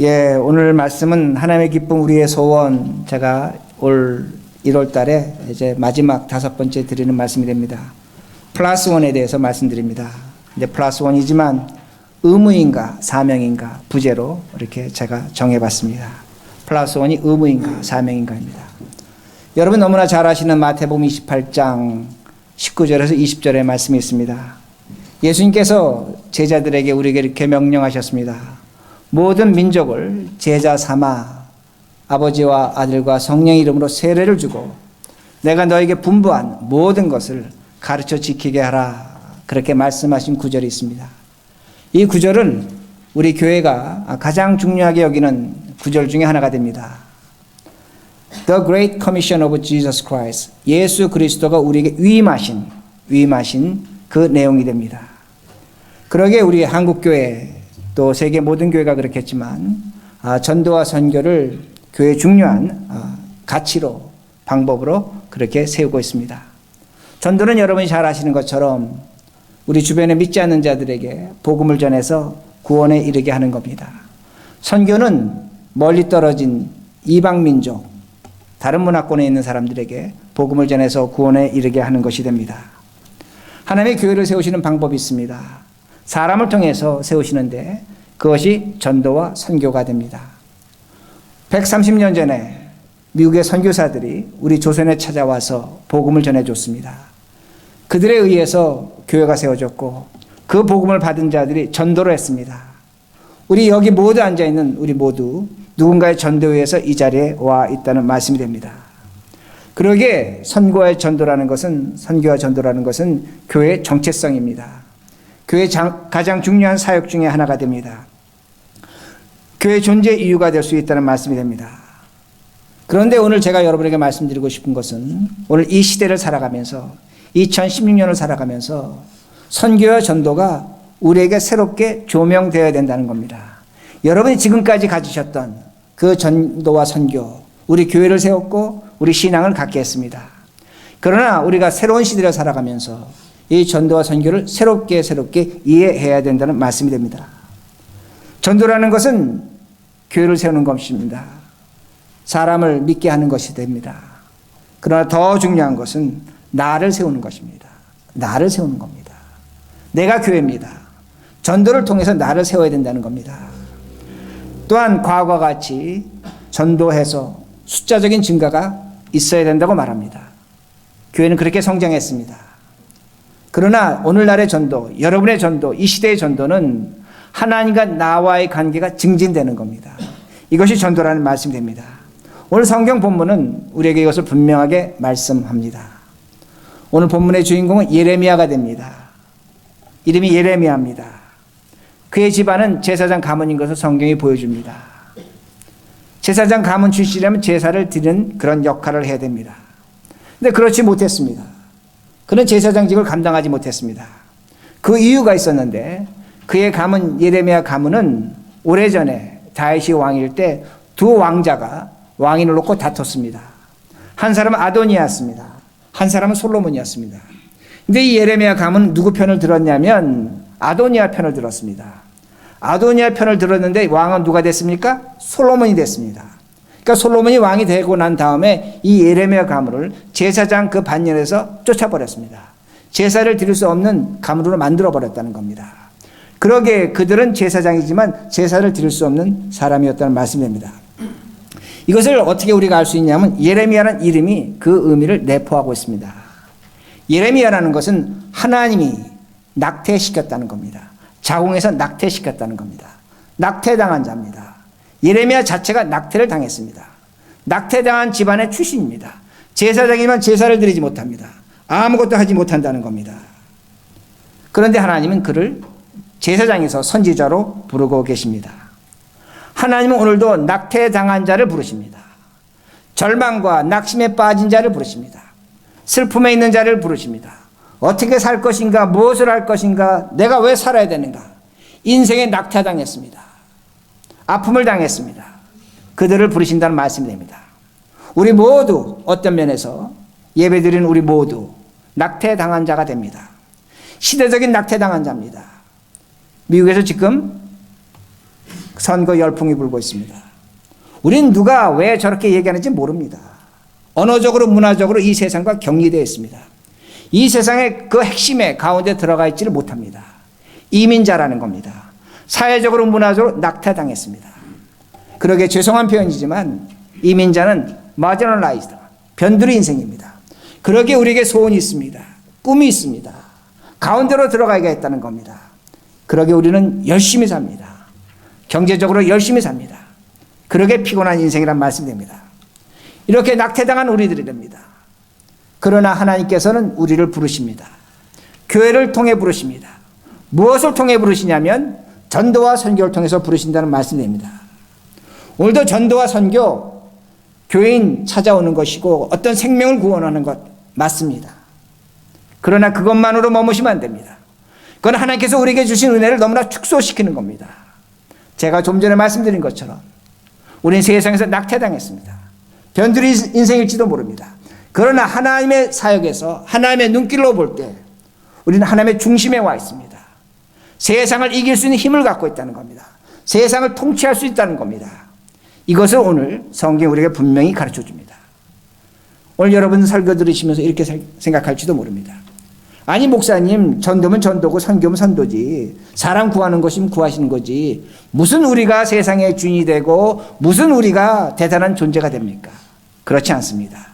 예, 오늘 말씀은 하나님의 기쁨 우리의 소원, 제가 올 1월 달에 이제 마지막 5번째 드리는 말씀이 됩니다. 플러스 원에 대해서 말씀드립니다. 근데 플러스 원이지만 의무인가 사명인가 부제로 이렇게 제가 정해봤습니다. 플러스 원이 의무인가 사명인가입니다. 여러분 너무나 잘 아시는 마태복음 28장 19절에서 20절의 말씀이 있습니다. 예수님께서 제자들에게 우리에게 이렇게 명령하셨습니다. 모든 민족을 제자 삼아 아버지와 아들과 성령의 이름으로 세례를 주고 내가 너에게 분부한 모든 것을 가르쳐 지키게 하라. 그렇게 말씀하신 구절이 있습니다. 이 구절은 우리 교회가 가장 중요하게 여기는 구절 중에 하나가 됩니다. The Great Commission of Jesus Christ. 예수 그리스도가 우리에게 위임하신 그 내용이 됩니다. 그러기에 우리 한국교회 또 세계 모든 교회가 그렇겠지만 전도와 선교를 교회의 중요한 가치로 방법으로 그렇게 세우고 있습니다. 전도는 여러분이 잘 아시는 것처럼 우리 주변에 믿지 않는 자들에게 복음을 전해서 구원에 이르게 하는 겁니다. 선교는 멀리 떨어진 이방민족, 다른 문화권에 있는 사람들에게 복음을 전해서 구원에 이르게 하는 것이 됩니다. 하나님의 교회를 세우시는 방법이 있습니다. 사람을 통해서 세우시는데 그것이 전도와 선교가 됩니다. 130년 전에 미국의 선교사들이 우리 조선에 찾아와서 복음을 전해줬습니다. 그들에 의해서 교회가 세워졌고 그 복음을 받은 자들이 전도를 했습니다. 우리 여기 모두 앉아있는 우리 모두 누군가의 전도에 의해서 이 자리에 와 있다는 말씀이 됩니다. 그러기에 선교와 전도라는 것은 교회의 정체성입니다. 교회의 가장 중요한 사역 중에 하나가 됩니다. 교회의 존재 이유가 될 수 있다는 말씀이 됩니다. 그런데 오늘 제가 여러분에게 말씀드리고 싶은 것은 오늘 이 시대를 살아가면서 2016년을 살아가면서 선교와 전도가 우리에게 새롭게 조명되어야 된다는 겁니다. 여러분이 지금까지 가지셨던 그 전도와 선교, 우리 교회를 세웠고 우리 신앙을 갖게 했습니다. 그러나 우리가 새로운 시대를 살아가면서 이 전도와 선교를 새롭게 이해해야 된다는 말씀이 됩니다. 전도라는 것은 교회를 세우는 것입니다. 사람을 믿게 하는 것이 됩니다. 그러나 더 중요한 것은 나를 세우는 것입니다. 나를 세우는 겁니다. 내가 교회입니다. 전도를 통해서 나를 세워야 된다는 겁니다. 또한 과거와 같이 전도해서 숫자적인 증가가 있어야 된다고 말합니다. 교회는 그렇게 성장했습니다. 그러나 오늘날의 전도, 여러분의 전도, 이 시대의 전도는 하나님과 나와의 관계가 증진되는 겁니다. 이것이 전도라는 말씀이 됩니다. 오늘 성경 본문은 우리에게 이것을 분명하게 말씀합니다. 오늘 본문의 주인공은 예레미야가 됩니다. 이름이 예레미야입니다. 그의 집안은 제사장 가문인 것을 성경이 보여줍니다. 제사장 가문 출신이라면 제사를 드리는 그런 역할을 해야 됩니다. 근데 그렇지 못했습니다. 그는 제사장직을 감당하지 못했습니다. 그 이유가 있었는데 그의 가문 예레미야 가문은 오래전에 다윗이 왕일 때 두 왕자가 왕위를 놓고 다퉜습니다. 한 사람은 아도니아였습니다. 한 사람은 솔로몬이었습니다. 근데 이 예레미야 가문은 누구 편을 들었냐면 아도니아 편을 들었습니다. 아도니아 편을 들었는데 왕은 누가 됐습니까? 솔로몬이 됐습니다. 그러니까 솔로몬이 왕이 되고 난 다음에 이 예레미야 가문을 제사장 그 반열에서 쫓아버렸습니다. 제사를 드릴 수 없는 가문으로 만들어버렸다는 겁니다. 그러기에 그들은 제사장이지만 제사를 드릴 수 없는 사람이었다는 말씀입니다. 이것을 어떻게 우리가 알 수 있냐면 예레미야라는 이름이 그 의미를 내포하고 있습니다. 예레미야라는 것은 하나님이 낙태시켰다는 겁니다. 자궁에서 낙태시켰다는 겁니다. 낙태당한 자입니다. 예레미야 자체가 낙태를 당했습니다. 낙태당한 집안의 출신입니다. 제사장이면 제사를 드리지 못합니다. 아무것도 하지 못한다는 겁니다. 그런데 하나님은 그를 제사장에서 선지자로 부르고 계십니다. 하나님은 오늘도 낙태당한 자를 부르십니다. 절망과 낙심에 빠진 자를 부르십니다. 슬픔에 있는 자를 부르십니다. 어떻게 살 것인가, 무엇을 할 것인가, 내가 왜 살아야 되는가. 인생에 낙태당했습니다. 아픔을 당했습니다. 그들을 부르신다는 말씀이 됩니다. 우리 모두 어떤 면에서 예배드리는 우리 모두 낙태당한 자가 됩니다. 시대적인 낙태당한 자입니다. 미국에서 지금 선거 열풍이 불고 있습니다. 우린 누가 왜 저렇게 얘기하는지 모릅니다. 언어적으로 문화적으로 이 세상과 격리되어 있습니다. 이 세상의 그 핵심에 가운데 들어가 있지를 못합니다. 이민자라는 겁니다. 사회적으로 문화적으로 낙태당했습니다. 그러게 죄송한 표현이지만 이민자는 marginalized, 변두리 인생입니다. 그러기에 우리에게 소원이 있습니다. 꿈이 있습니다. 가운데로 들어가야겠다는 겁니다. 그러기에 우리는 열심히 삽니다. 경제적으로 열심히 삽니다. 그러게 피곤한 인생이란 말씀이 됩니다. 이렇게 낙태당한 우리들이랍니다. 그러나 하나님께서는 우리를 부르십니다. 교회를 통해 부르십니다. 무엇을 통해 부르시냐면 전도와 선교를 통해서 부르신다는 말씀이 됩니다. 오늘도 전도와 선교, 교인 찾아오는 것이고 어떤 생명을 구원하는 것 맞습니다. 그러나 그것만으로 머무시면 안 됩니다. 그건 하나님께서 우리에게 주신 은혜를 너무나 축소시키는 겁니다. 제가 좀 전에 말씀드린 것처럼 우리는 세상에서 낙태당했습니다. 변두리 인생일지도 모릅니다. 그러나 하나님의 사역에서 하나님의 눈길로 볼 때 우리는 하나님의 중심에 와 있습니다. 세상을 이길 수 있는 힘을 갖고 있다는 겁니다. 세상을 통치할 수 있다는 겁니다. 이것을 오늘 성경이 우리에게 분명히 가르쳐 줍니다. 오늘 여러분 설교 들으시면서 이렇게 생각할지도 모릅니다. 아니 목사님, 전도면 전도고 선교면 선도지, 사람 구하는 것이면 구하시는 거지, 무슨 우리가 세상의 주인이 되고 무슨 우리가 대단한 존재가 됩니까? 그렇지 않습니다.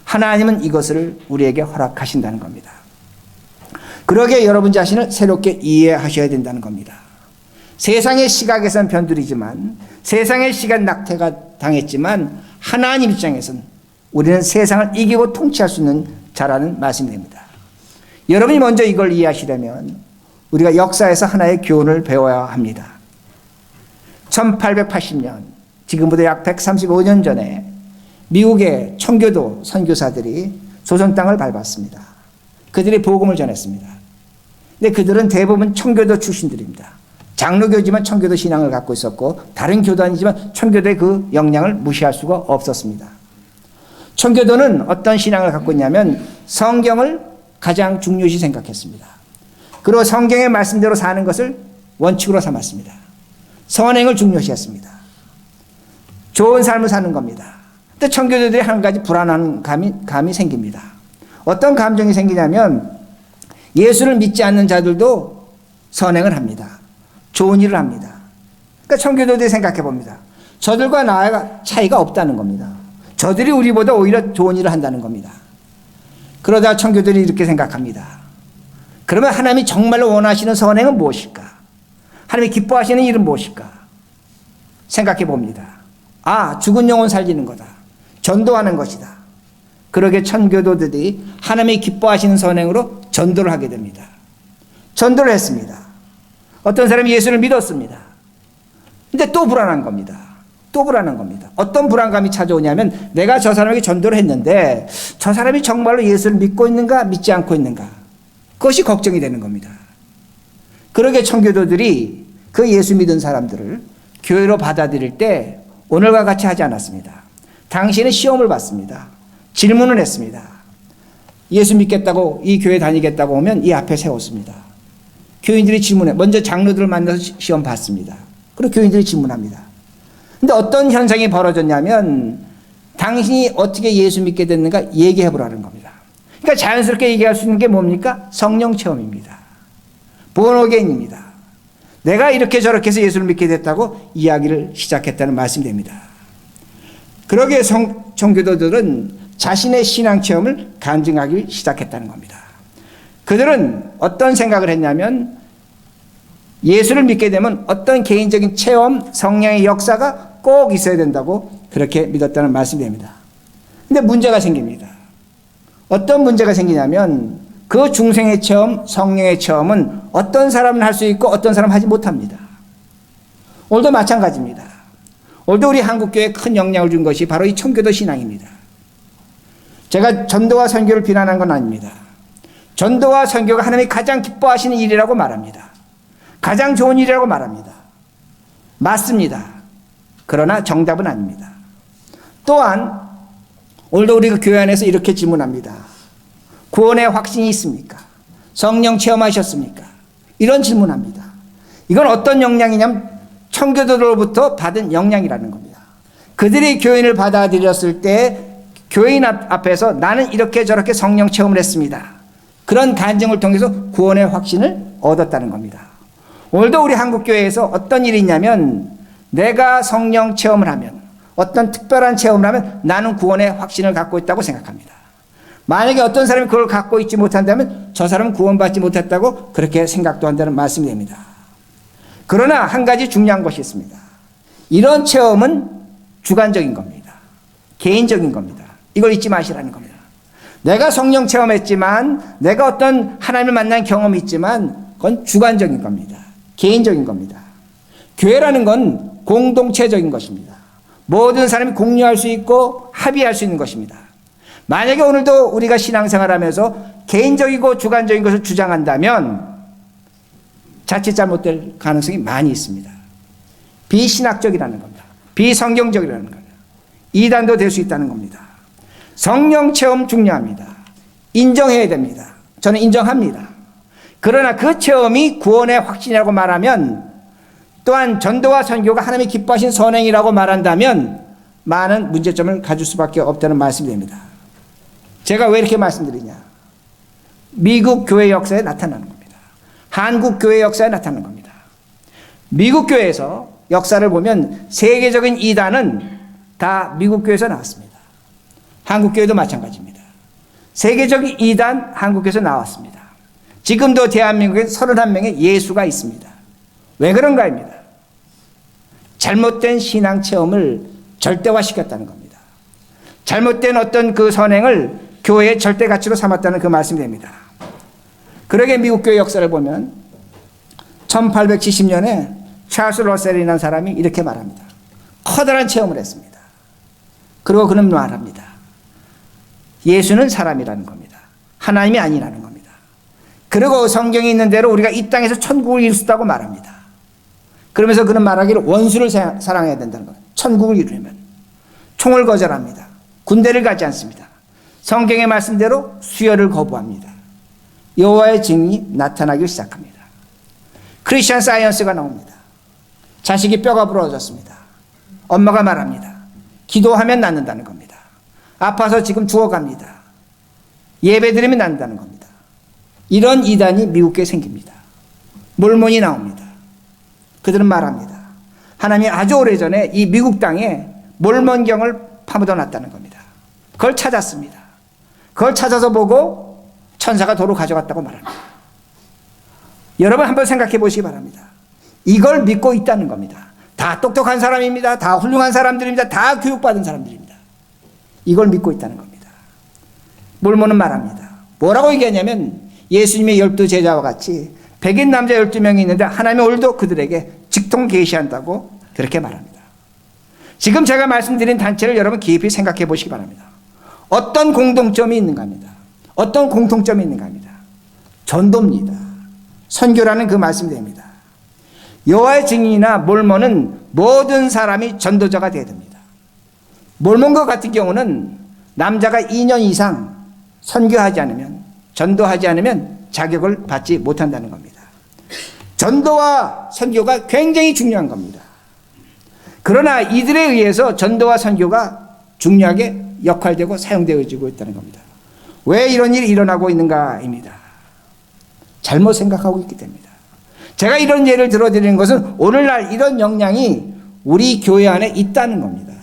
하나님은 이것을 우리에게 허락하신다는 겁니다. 그러기에 여러분 자신을 새롭게 이해하셔야 된다는 겁니다. 세상의 시각에선 변두리지만, 세상의 시각 낙태가 당했지만 하나님 입장에서는 우리는 세상을 이기고 통치할 수 있는 자라는 말씀이 됩니다. 여러분이 먼저 이걸 이해하시려면 우리가 역사에서 하나의 교훈을 배워야 합니다. 1880년, 지금부터 약 135년 전에 미국의 청교도 선교사들이 조선 땅을 밟았습니다. 그들이 복음을 전했습니다. 근데 그들은 대부분 청교도 출신들입니다. 장로교지만 청교도 신앙을 갖고 있었고 다른 교단이지만 청교도의 그 영향을 무시할 수가 없었습니다. 청교도는 어떤 신앙을 갖고 있냐면 성경을 가장 중요시 생각했습니다. 그리고 성경의 말씀대로 사는 것을 원칙으로 삼았습니다. 선행을 중요시했습니다. 좋은 삶을 사는 겁니다. 근데 청교도들이 한 가지 불안한 감이 생깁니다. 어떤 감정이 생기냐면 예수를 믿지 않는 자들도 선행을 합니다. 좋은 일을 합니다. 그러니까 청교도들이 생각해 봅니다. 저들과 나와 차이가 없다는 겁니다. 저들이 우리보다 오히려 좋은 일을 한다는 겁니다. 그러다 청교도들이 이렇게 생각합니다. 그러면 하나님이 정말로 원하시는 선행은 무엇일까? 하나님이 기뻐하시는 일은 무엇일까? 생각해 봅니다. 아, 죽은 영혼 살리는 거다. 전도하는 것이다. 그러게 청교도들이 하나님이 기뻐하시는 선행으로 전도를 하게 됩니다. 전도를 했습니다. 어떤 사람이 예수를 믿었습니다. 근데 또 불안한 겁니다. 또 불안한 겁니다. 어떤 불안감이 찾아오냐면 내가 저 사람에게 전도를 했는데 저 사람이 정말로 예수를 믿고 있는가 믿지 않고 있는가, 그것이 걱정이 되는 겁니다. 그러게 청교도들이 그 예수 믿은 사람들을 교회로 받아들일 때 오늘과 같이 하지 않았습니다. 당신은 시험을 받습니다. 질문을 했습니다. 예수 믿겠다고, 이 교회 다니겠다고 오면 이 앞에 세웠습니다. 교인들이 질문해. 먼저 장로들을 만나서 시험 받습니다. 그리고 교인들이 질문합니다. 근데 어떤 현상이 벌어졌냐면 당신이 어떻게 예수 믿게 됐는가 얘기해 보라는 겁니다. 그러니까 자연스럽게 얘기할 수 있는 게 뭡니까? 성령 체험입니다. 본어게인입니다. 내가 이렇게 저렇게 해서 예수를 믿게 됐다고 이야기를 시작했다는 말씀이 됩니다. 그러기에 청교도들은 자신의 신앙 체험을 간증하기 시작했다는 겁니다. 그들은 어떤 생각을 했냐면 예수를 믿게 되면 어떤 개인적인 체험, 성령의 역사가 꼭 있어야 된다고 그렇게 믿었다는 말씀이 됩니다. 근데 문제가 생깁니다. 어떤 문제가 생기냐면 그 중생의 체험, 성령의 체험은 어떤 사람은 할 수 있고 어떤 사람은 하지 못합니다. 오늘도 마찬가지입니다. 오늘도 우리 한국교회에 큰 영향을 준 것이 바로 이 청교도 신앙입니다. 제가 전도와 선교를 비난한 건 아닙니다. 전도와 선교가 하나님이 가장 기뻐하시는 일이라고 말합니다. 가장 좋은 일이라고 말합니다. 맞습니다. 그러나 정답은 아닙니다. 또한 오늘도 우리 그 교회 안에서 이렇게 질문합니다. 구원의 확신이 있습니까? 성령 체험하셨습니까? 이런 질문합니다. 이건 어떤 영향이냐면 청교도로부터 받은 영향이라는 겁니다. 그들이 교인을 받아들였을 때 교인 앞에서 나는 이렇게 저렇게 성령 체험을 했습니다. 그런 간증을 통해서 구원의 확신을 얻었다는 겁니다. 오늘도 우리 한국교회에서 어떤 일이 있냐면 내가 성령 체험을 하면 어떤 특별한 체험을 하면 나는 구원의 확신을 갖고 있다고 생각합니다. 만약에 어떤 사람이 그걸 갖고 있지 못한다면 저 사람은 구원받지 못했다고 그렇게 생각도 한다는 말씀이 됩니다. 그러나 한 가지 중요한 것이 있습니다. 이런 체험은 주관적인 겁니다. 개인적인 겁니다. 이걸 잊지 마시라는 겁니다. 내가 성령 체험했지만 내가 어떤 하나님을 만난 경험이 있지만 그건 주관적인 겁니다. 개인적인 겁니다. 교회라는 건 공동체적인 것입니다. 모든 사람이 공유할 수 있고 합의할 수 있는 것입니다. 만약에 오늘도 우리가 신앙생활하면서 개인적이고 주관적인 것을 주장한다면 자칫 잘못될 가능성이 많이 있습니다. 비신학적이라는 겁니다. 비성경적이라는 겁니다. 이단도 될 수 있다는 겁니다. 성령 체험 중요합니다. 인정해야 됩니다. 저는 인정합니다. 그러나 그 체험이 구원의 확신이라고 말하면 또한 전도와 선교가 하나님이 기뻐하신 선행이라고 말한다면 많은 문제점을 가질 수밖에 없다는 말씀이 됩니다. 제가 왜 이렇게 말씀드리냐? 미국 교회 역사에 나타나는 겁니다. 한국 교회 역사에 나타나는 겁니다. 미국 교회에서 역사를 보면 세계적인 이단은 다 미국 교회에서 나왔습니다. 한국 교회도 마찬가지입니다. 세계적인 이단 한국에서 나왔습니다. 지금도 대한민국에 31명의 예수가 있습니다. 왜 그런가입니다. 잘못된 신앙 체험을 절대화시켰다는 겁니다. 잘못된 어떤 그 선행을 교회의 절대 가치로 삼았다는 그 말씀이 됩니다. 그러게 미국 교회 역사를 보면 1870년에 찰스 러셀이라는 사람이 이렇게 말합니다. 커다란 체험을 했습니다. 그리고 그는 말합니다. 예수는 사람이라는 겁니다. 하나님이 아니라는 겁니다. 그리고 성경에 있는 대로 우리가 이 땅에서 천국을 이룰 수 있다고 말합니다. 그러면서 그는 말하기를 원수를 사랑해야 된다는 거예요. 천국을 이루려면 총을 거절합니다. 군대를 가지 않습니다. 성경의 말씀대로 수혈을 거부합니다. 여호와의 증인이 나타나기 시작합니다. 크리스천 사이언스가 나옵니다. 자식이 뼈가 부러졌습니다. 엄마가 말합니다. 기도하면 낫는다는 겁니다. 아파서 지금 죽어갑니다. 예배드리면 낫는다는 겁니다. 이런 이단이 미국에 생깁니다. 몰몬이 나옵니다. 그들은 말합니다. 하나님이 아주 오래전에 이 미국 땅에 몰몬경을 파묻어 놨다는 겁니다. 그걸 찾았습니다. 그걸 찾아서 보고 천사가 도로 가져갔다고 말합니다. 여러분 한번 생각해 보시기 바랍니다. 이걸 믿고 있다는 겁니다. 다 똑똑한 사람입니다. 다 훌륭한 사람들입니다. 다 교육받은 사람들입니다. 이걸 믿고 있다는 겁니다. 몰몬은 말합니다. 뭐라고 얘기하냐면 예수님의 12제자와 같이 백인 남자 12명이 있는데 하나님이 오늘도 그들에게 직통 계시한다고 그렇게 말합니다. 지금 제가 말씀드린 단체를 여러분 깊이 생각해 보시기 바랍니다. 어떤 공동점이 있는가 합니다. 어떤 공통점이 있는가 합니다. 전도입니다. 선교라는 그 말씀이 됩니다. 여호와의 증인이나 몰몬은 모든 사람이 전도자가 되어야 됩니다. 몰몬과 같은 경우는 남자가 2년 이상 선교하지 않으면 전도하지 않으면 자격을 받지 못한다는 겁니다. 전도와 선교가 굉장히 중요한 겁니다. 그러나 이들에 의해서 전도와 선교가 중요하게 역할되고 사용되어지고 있다는 겁니다. 왜 이런 일이 일어나고 있는가입니다. 잘못 생각하고 있기 때문입니다. 제가 이런 예를 들어드리는 것은 오늘날 이런 역량이 우리 교회 안에 있다는 겁니다.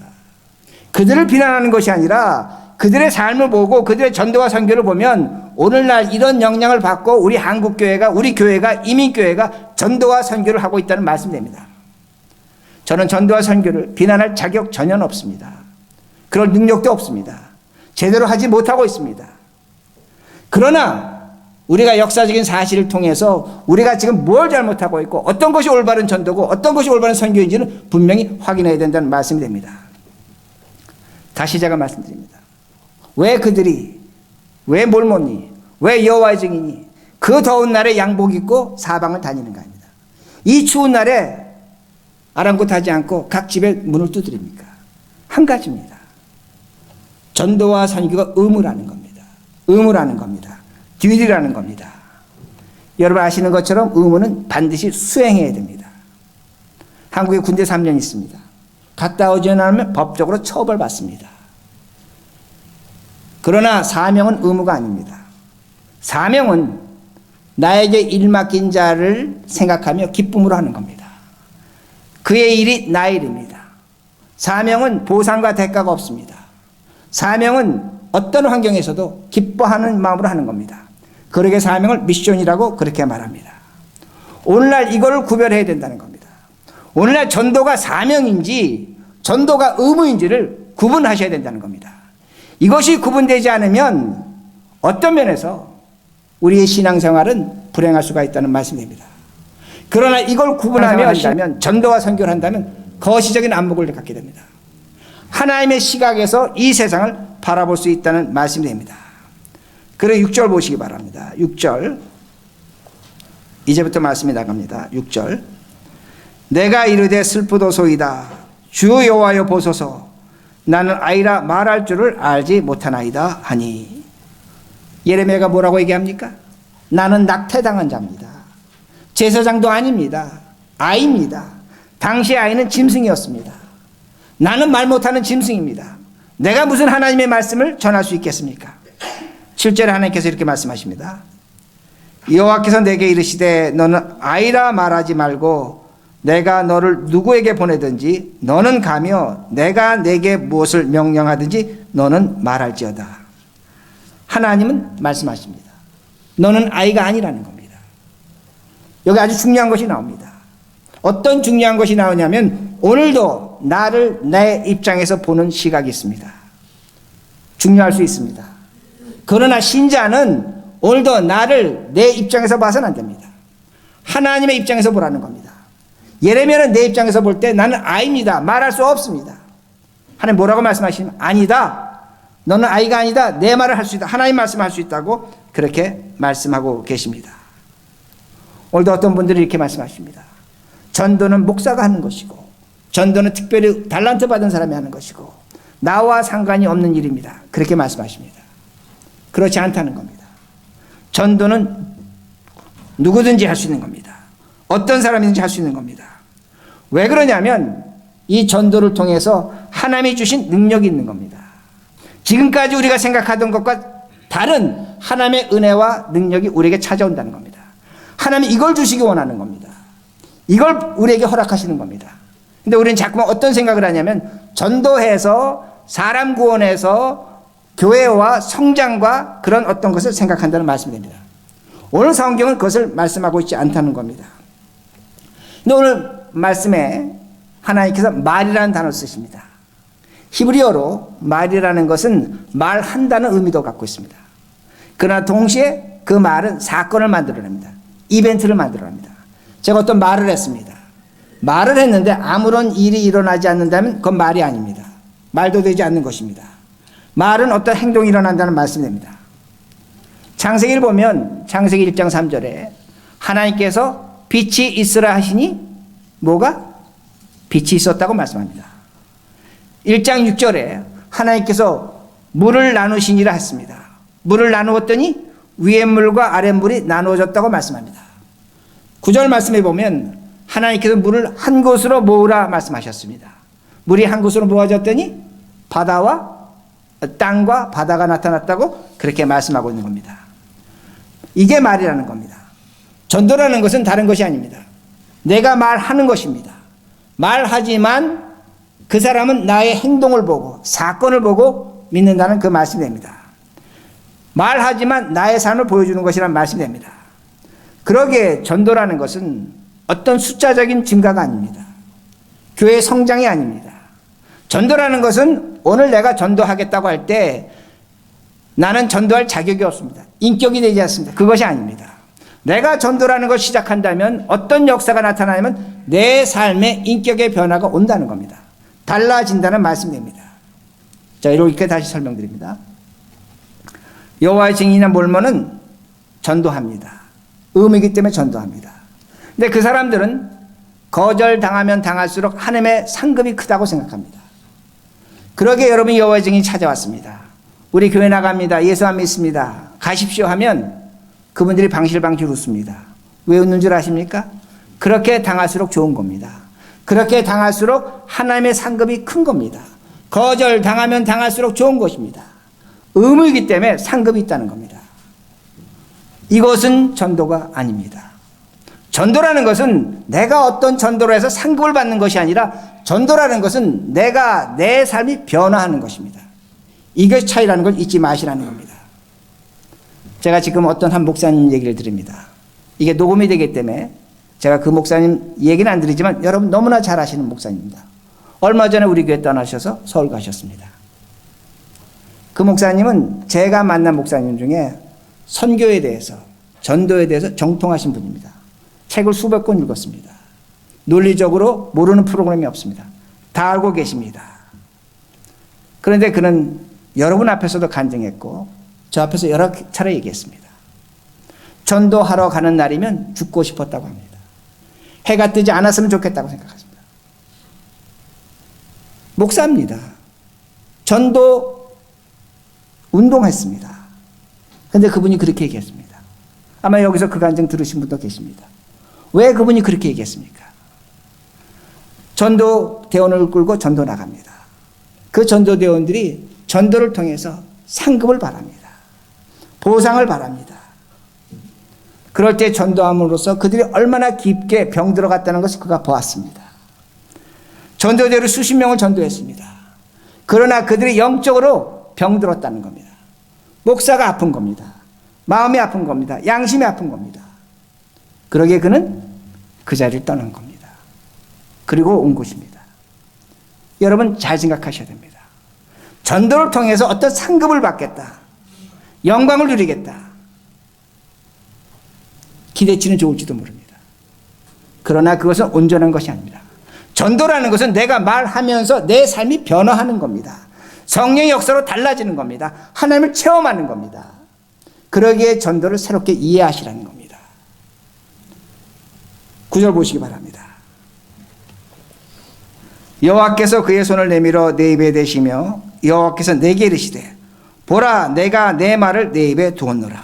그들을 비난하는 것이 아니라 그들의 삶을 보고 그들의 전도와 선교를 보면 오늘날 이런 역량을 받고 우리 한국교회가 우리 교회가 이민교회가 전도와 선교를 하고 있다는 말씀입니다. 저는 전도와 선교를 비난할 자격 전혀 없습니다. 그럴 능력도 없습니다. 제대로 하지 못하고 있습니다. 그러나 우리가 역사적인 사실을 통해서 우리가 지금 뭘 잘못하고 있고 어떤 것이 올바른 전도고 어떤 것이 올바른 선교인지는 분명히 확인해야 된다는 말씀이 됩니다. 다시 제가 말씀드립니다. 왜 그들이, 왜 몰몬이, 왜 여호와의 증인이 그 더운 날에 양복 입고 사방을 다니는가 합니다. 이 추운 날에 아랑곳하지 않고 각 집에 문을 두드립니까? 한 가지입니다. 전도와 선교가 의무라는 겁니다. 의무라는 겁니다. 듀티라는 겁니다. 여러분 아시는 것처럼 의무는 반드시 수행해야 됩니다. 한국에 군대 3년 있습니다. 갔다 오지 않으면 법적으로 처벌받습니다. 그러나 사명은 의무가 아닙니다. 사명은 나에게 일 맡긴 자를 생각하며 기쁨으로 하는 겁니다. 그의 일이 나의 일입니다. 사명은 보상과 대가가 없습니다. 사명은 어떤 환경에서도 기뻐하는 마음으로 하는 겁니다. 그러게 사명을 미션이라고 그렇게 말합니다. 오늘날 이걸 구별해야 된다는 겁니다. 오늘날 전도가 사명인지 전도가 의무인지를 구분하셔야 된다는 겁니다. 이것이 구분되지 않으면 어떤 면에서 우리의 신앙생활은 불행할 수가 있다는 말씀입니다. 그러나 이걸 구분하며 한다면, 전도와 선교를 한다면 거시적인 안목을 갖게 됩니다. 하나님의 시각에서 이 세상을 바라볼 수 있다는 말씀이 됩니다. 그리고 6절 보시기 바랍니다. 6절 이제부터 말씀이 나갑니다. 6절 내가 이르되 슬프도소이다 주 여호와여 보소서 나는 아이라 말할 줄을 알지 못하나이다 하니. 예레미야가 뭐라고 얘기합니까? 나는 낙태당한 자입니다. 제사장도 아닙니다. 아이입니다. 당시 아이는 짐승이었습니다. 나는 말 못하는 짐승입니다. 내가 무슨 하나님의 말씀을 전할 수 있겠습니까? 7절에 하나님께서 이렇게 말씀하십니다. 여호와께서 내게 이르시되 너는 아이라 말하지 말고 내가 너를 누구에게 보내든지 너는 가며 내가 내게 무엇을 명령하든지 너는 말할지어다. 하나님은 말씀하십니다. 너는 아이가 아니라는 겁니다. 여기 아주 중요한 것이 나옵니다. 어떤 중요한 것이 나오냐면 오늘도 나를 내 입장에서 보는 시각이 있습니다. 중요할 수 있습니다. 그러나 신자는 오늘도 나를 내 입장에서 봐서는 안 됩니다. 하나님의 입장에서 보라는 겁니다. 예레미야는 내 입장에서 볼 때 나는 아이입니다. 말할 수 없습니다. 하나님 뭐라고 말씀하시면 아니다. 너는 아이가 아니다. 내 말을 할 수 있다. 하나님 말씀할 수 있다고 그렇게 말씀하고 계십니다. 오늘도 어떤 분들이 이렇게 말씀하십니다. 전도는 목사가 하는 것이고 전도는 특별히 달란트 받은 사람이 하는 것이고 나와 상관이 없는 일입니다. 그렇게 말씀하십니다. 그렇지 않다는 겁니다. 전도는 누구든지 할 수 있는 겁니다. 어떤 사람이든지 할 수 있는 겁니다. 왜 그러냐면 이 전도를 통해서 하나님이 주신 능력이 있는 겁니다. 지금까지 우리가 생각하던 것과 다른 하나님의 은혜와 능력이 우리에게 찾아온다는 겁니다. 하나님이 이걸 주시기 원하는 겁니다. 이걸 우리에게 허락하시는 겁니다. 근데 우리는 자꾸만 어떤 생각을 하냐면 전도해서 사람 구원해서 교회와 성장과 그런 어떤 것을 생각한다는 말씀입니다. 오늘 성경은 그것을 말씀하고 있지 않다는 겁니다. 근데 오늘 말씀에 하나님께서 말이라는 단어를 쓰십니다. 히브리어로 말이라는 것은 말한다는 의미도 갖고 있습니다. 그러나 동시에 그 말은 사건을 만들어냅니다. 이벤트를 만들어냅니다. 제가 어떤 말을 했습니다. 말을 했는데 아무런 일이 일어나지 않는다면 그건 말이 아닙니다. 말도 되지 않는 것입니다. 말은 어떤 행동이 일어난다는 말씀입니다. 창세기를 보면 창세기 1장 3절에 하나님께서 빛이 있으라 하시니 뭐가? 빛이 있었다고 말씀합니다. 1장 6절에 하나님께서 물을 나누시니라 했습니다. 물을 나누었더니 위의 물과 아랫 물이 나누어졌다고 말씀합니다. 9절 말씀에 보면 하나님께서 물을 한 곳으로 모으라 말씀하셨습니다. 물이 한 곳으로 모아졌더니 바다와 땅과 바다가 나타났다고 그렇게 말씀하고 있는 겁니다. 이게 말이라는 겁니다. 전도라는 것은 다른 것이 아닙니다. 내가 말하는 것입니다. 말하지만 그 사람은 나의 행동을 보고 사건을 보고 믿는다는 그 말씀입니다. 말하지만 나의 삶을 보여주는 것이란 말씀입니다. 그러기에 전도라는 것은 어떤 숫자적인 증가가 아닙니다. 교회 성장이 아닙니다. 전도라는 것은 오늘 내가 전도하겠다고 할 때 나는 전도할 자격이 없습니다. 인격이 되지 않습니다. 그것이 아닙니다. 내가 전도라는 걸 시작한다면 어떤 역사가 나타나면 내 삶의 인격의 변화가 온다는 겁니다. 달라진다는 말씀입니다. 자, 이렇게 다시 설명드립니다. 여호와의 증인이나 몰몬은 전도합니다. 의무이기 때문에 전도합니다. 근데 그 사람들은 거절당하면 당할수록 하나님의 상급이 크다고 생각합니다. 그러게 여러분이 여호와의 증인이 찾아왔습니다. 우리 교회 나갑니다. 예수 안 믿습니다. 가십시오 하면 그분들이 방실방실 웃습니다. 왜 웃는 줄 아십니까? 그렇게 당할수록 좋은 겁니다. 그렇게 당할수록 하나님의 상급이 큰 겁니다. 거절 당하면 당할수록 좋은 것입니다. 의무이기 때문에 상급이 있다는 겁니다. 이것은 전도가 아닙니다. 전도라는 것은 내가 어떤 전도로 해서 상급을 받는 것이 아니라 전도라는 것은 내가 내 삶이 변화하는 것입니다. 이것이 차이라는 걸 잊지 마시라는 겁니다. 제가 지금 어떤 한 목사님 얘기를 드립니다. 이게 녹음이 되기 때문에 제가 그 목사님 얘기는 안 드리지만 여러분 너무나 잘 아시는 목사님입니다. 얼마 전에 우리 교회 떠나셔서 서울 가셨습니다. 그 목사님은 제가 만난 목사님 중에 선교에 대해서 전도에 대해서 정통하신 분입니다. 책을 수백 권 읽었습니다. 논리적으로 모르는 프로그램이 없습니다. 다 알고 계십니다. 그런데 그는 여러분 앞에서도 간증했고 저 앞에서 여러 차례 얘기했습니다. 전도하러 가는 날이면 죽고 싶었다고 합니다. 해가 뜨지 않았으면 좋겠다고 생각했습니다. 목사입니다. 전도 운동했습니다. 그런데 그분이 그렇게 얘기했습니다. 아마 여기서 그 간증 들으신 분도 계십니다. 왜 그분이 그렇게 얘기했습니까? 전도 대원을 끌고 전도 나갑니다. 그 전도 대원들이 전도를 통해서 상급을 바랍니다. 보상을 바랍니다. 그럴 때 전도함으로써 그들이 얼마나 깊게 병 들어갔다는 것을 그가 보았습니다. 전도대로 수십 명을 전도했습니다. 그러나 그들이 영적으로 병 들었다는 겁니다. 목사가 아픈 겁니다. 마음이 아픈 겁니다. 양심이 아픈 겁니다. 그러기에 그는 그 자리를 떠난 겁니다. 그리고 온 곳입니다. 여러분 잘 생각하셔야 됩니다. 전도를 통해서 어떤 상급을 받겠다. 영광을 누리겠다. 기대치는 좋을지도 모릅니다. 그러나 그것은 온전한 것이 아닙니다. 전도라는 것은 내가 말하면서 내 삶이 변화하는 겁니다. 성령의 역사로 달라지는 겁니다. 하나님을 체험하는 겁니다. 그러기에 전도를 새롭게 이해하시라는 겁니다. 9절 보시기 바랍니다. 여호와께서 그의 손을 내밀어 내 입에 대시며 여호와께서 내게 이르시되 보라 내가 내 말을 내 입에 두었노라.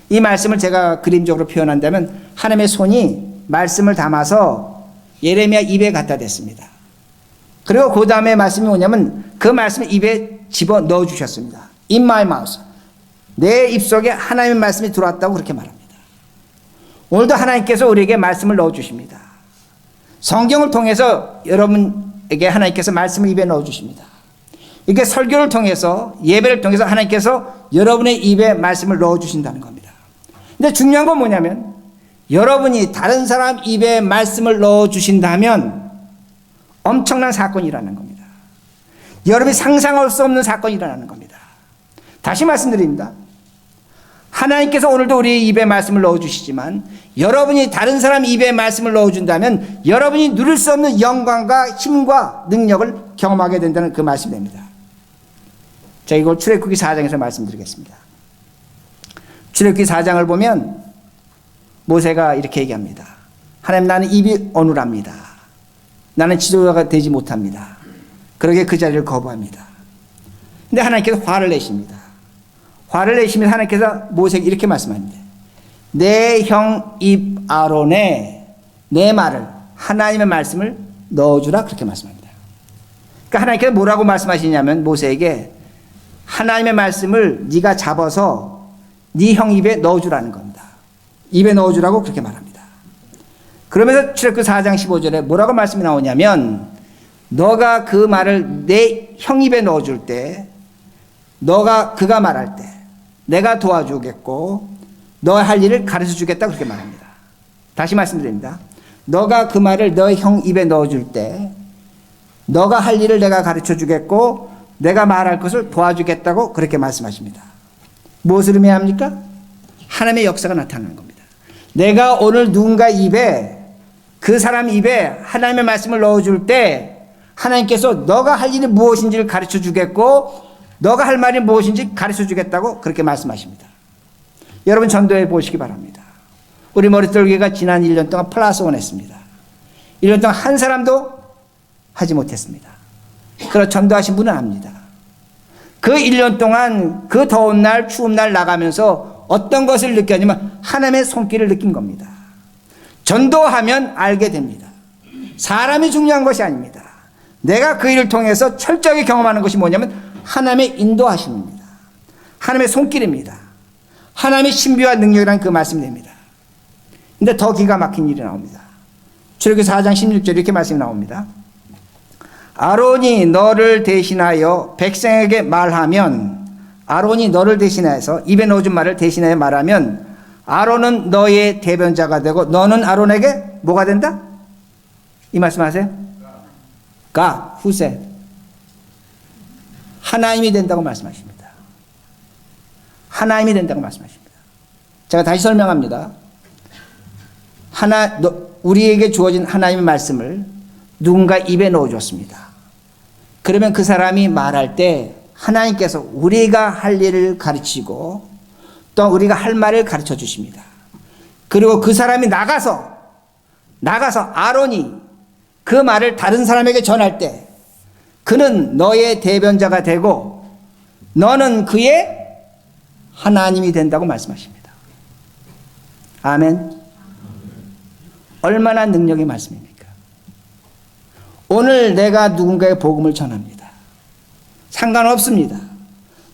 이 말씀을 제가 그림적으로 표현한다면 하나님의 손이 말씀을 담아서 예레미야 입에 갖다 댔습니다. 그리고 그 다음에 말씀이 뭐냐면 그 말씀을 입에 집어 넣어 주셨습니다. In my mouth. 내 입속에 하나님의 말씀이 들어왔다고 그렇게 말합니다. 오늘도 하나님께서 우리에게 말씀을 넣어 주십니다. 성경을 통해서 여러분에게 하나님께서 말씀을 입에 넣어 주십니다. 이렇게 설교를 통해서 예배를 통해서 하나님께서 여러분의 입에 말씀을 넣어 주신다는 겁니다. 근데 중요한 건 뭐냐면 여러분이 다른 사람 입에 말씀을 넣어 주신다면 엄청난 사건이 일어나는 겁니다. 여러분이 상상할 수 없는 사건이 일어나는 겁니다. 다시 말씀드립니다. 하나님께서 오늘도 우리 입에 말씀을 넣어 주시지만 여러분이 다른 사람 입에 말씀을 넣어 준다면 여러분이 누릴 수 없는 영광과 힘과 능력을 경험하게 된다는 그 말씀입니다. 자, 이걸 출애굽기 4장에서 말씀드리겠습니다. 출애굽기 4장을 보면 모세가 이렇게 얘기합니다. 하나님 나는 입이 어눌합니다. 나는 지도자가 되지 못합니다. 그러게 그 자리를 거부합니다. 근데 하나님께서 화를 내십니다. 화를 내시면 하나님께서 모세에게 이렇게 말씀합니다. 내 형 입 아론에 내 말을 하나님의 말씀을 넣어주라 그렇게 말씀합니다. 그러니까 하나님께서 뭐라고 말씀하시냐면 모세에게 하나님의 말씀을 네가 잡아서 네 형 입에 넣어주라는 겁니다. 입에 넣어주라고 그렇게 말합니다. 그러면서 출애굽기 4장 15절에 뭐라고 말씀이 나오냐면 너가 그 말을 내 형 입에 넣어줄 때 그가 말할 때 내가 도와주겠고 너 할 일을 가르쳐 주겠다 그렇게 말합니다. 다시 말씀드립니다. 너가 그 말을 너의 형 입에 넣어줄 때 너가 할 일을 내가 가르쳐 주겠고 내가 말할 것을 도와주겠다고 그렇게 말씀하십니다. 무엇을 의미합니까? 하나님의 역사가 나타나는 겁니다. 내가 오늘 누군가 입에 그 사람 입에 하나님의 말씀을 넣어줄 때 하나님께서 너가 할 일이 무엇인지를 가르쳐 주겠고 너가 할 말이 무엇인지 가르쳐 주겠다고 그렇게 말씀하십니다. 여러분 전도해 보시기 바랍니다. 우리 머릿돌기가 지난 1년 동안 플러스 원 했습니다. 1년 동안 한 사람도 하지 못했습니다. 그러나 전도하신 분은 압니다. 그 1년 동안 그 더운 날 추운 날 나가면서 어떤 것을 느꼈냐면 하나님의 손길을 느낀 겁니다. 전도하면 알게 됩니다. 사람이 중요한 것이 아닙니다. 내가 그 일을 통해서 철저하게 경험하는 것이 뭐냐면 하나님의 인도하심입니다. 하나님의 손길입니다. 하나님의 신비와 능력이라는 그 말씀이 됩니다. 근데 더 기가 막힌 일이 나옵니다. 출애굽기 4장 16절 이렇게 말씀이 나옵니다. 아론이 너를 대신하여 백성에게 말하면, 아론이 너를 대신해서 입에 넣어준 말을 대신하여 말하면 아론은 너의 대변자가 되고 너는 아론에게 뭐가 된다? 이 말씀 하세요? God, who said? 하나님이 된다고 말씀하십니다. 하나님이 된다고 말씀하십니다. 제가 다시 설명합니다. 우리에게 주어진 하나님의 말씀을 누군가 입에 넣어줬습니다. 그러면 그 사람이 말할 때 하나님께서 우리가 할 일을 가르치고 또 우리가 할 말을 가르쳐 주십니다. 그리고 그 사람이 나가서 아론이 그 말을 다른 사람에게 전할 때 그는 너의 대변자가 되고 너는 그의 하나님이 된다고 말씀하십니다. 아멘. 얼마나 능력의 말씀입니까? 오늘 내가 누군가의 복음을 전합니다. 상관없습니다.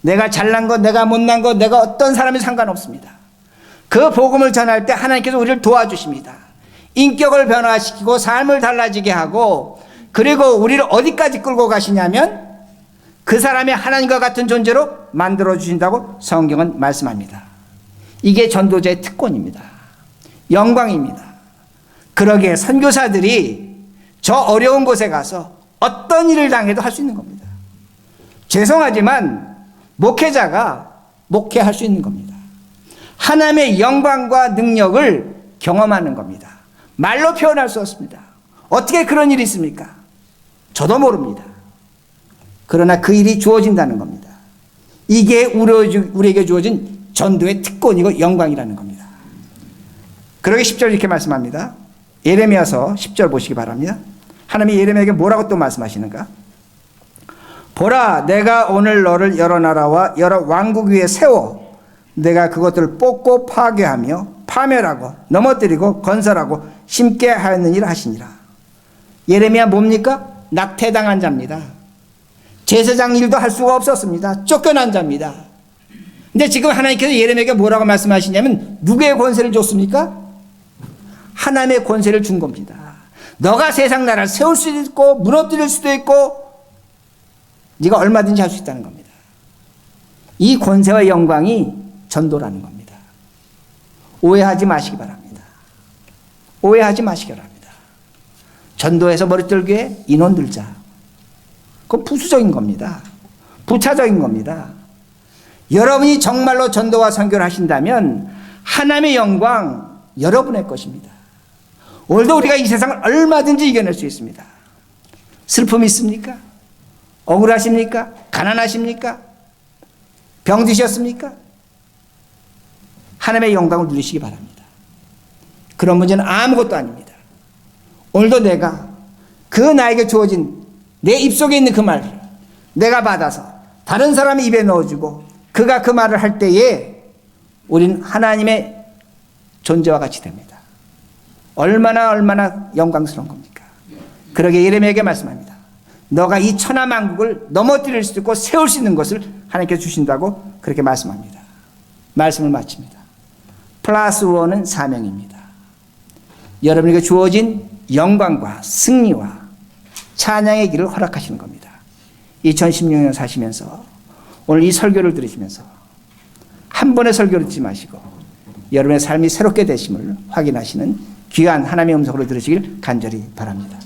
내가 잘난 것, 내가 못난 것, 내가 어떤 사람이 상관없습니다. 그 복음을 전할 때 하나님께서 우리를 도와주십니다. 인격을 변화시키고 삶을 달라지게 하고, 그리고 우리를 어디까지 끌고 가시냐면 그 사람의 하나님과 같은 존재로 만들어 주신다고 성경은 말씀합니다. 이게 전도자의 특권입니다. 영광입니다. 그러기에 선교사들이 저 어려운 곳에 가서 어떤 일을 당해도 할 수 있는 겁니다. 죄송하지만 목회자가 목회할 수 있는 겁니다. 하나님의 영광과 능력을 경험하는 겁니다. 말로 표현할 수 없습니다. 어떻게 그런 일이 있습니까? 저도 모릅니다. 그러나 그 일이 주어진다는 겁니다. 이게 우리에게 주어진 전도의 특권이고 영광이라는 겁니다. 그러기 10절 이렇게 말씀합니다. 예레미야서 10절 보시기 바랍니다. 하나님이 예레미야에게 뭐라고 또 말씀하시는가? 보라, 내가 오늘 너를 여러 나라와 여러 왕국 위에 세워 내가 그것들을 뽑고 파괴하며 파멸하고 넘어뜨리고 건설하고 심게 하였느니라 하시니라. 예레미야 뭡니까? 낙태당한 자입니다. 제사장 일도 할 수가 없었습니다. 쫓겨난 자입니다. 근데 지금 하나님께서 예레미야에게 뭐라고 말씀하시냐면 누구의 권세를 줬습니까? 하나님의 권세를 준 겁니다. 너가 세상 나라를 세울 수도 있고 무너뜨릴 수도 있고 네가 얼마든지 할 수 있다는 겁니다. 이 권세와 영광이 전도라는 겁니다. 오해하지 마시기 바랍니다. 오해하지 마시기 바랍니다. 전도에서 머리 들기에 인원 들자. 그건 부수적인 겁니다. 부차적인 겁니다. 여러분이 정말로 전도와 선교를 하신다면 하나님의 영광 여러분의 것입니다. 오늘도 우리가 이 세상을 얼마든지 이겨낼 수 있습니다. 슬픔이 있습니까? 억울하십니까? 가난하십니까? 병드셨습니까? 하나님의 영광을 누리시기 바랍니다. 그런 문제는 아무것도 아닙니다. 오늘도 내가 그 나에게 주어진 내 입속에 있는 그 말을 내가 받아서 다른 사람의 입에 넣어주고 그가 그 말을 할 때에 우리는 하나님의 존재와 같이 됩니다. 얼마나 영광스러운 겁니까? 그러게 예레미야에게 말씀합니다. 너가 이 천하만국을 넘어뜨릴 수 있고 세울 수 있는 것을 하나님께서 주신다고 그렇게 말씀합니다. 말씀을 마칩니다. 플러스 원은 사명입니다. 여러분에게 주어진 영광과 승리와 찬양의 길을 허락하시는 겁니다. 2016년 사시면서 오늘 이 설교를 들으시면서 한 번의 설교를 듣지 마시고 여러분의 삶이 새롭게 되심을 확인하시는 귀한 하나님의 음성으로 들으시길 간절히 바랍니다.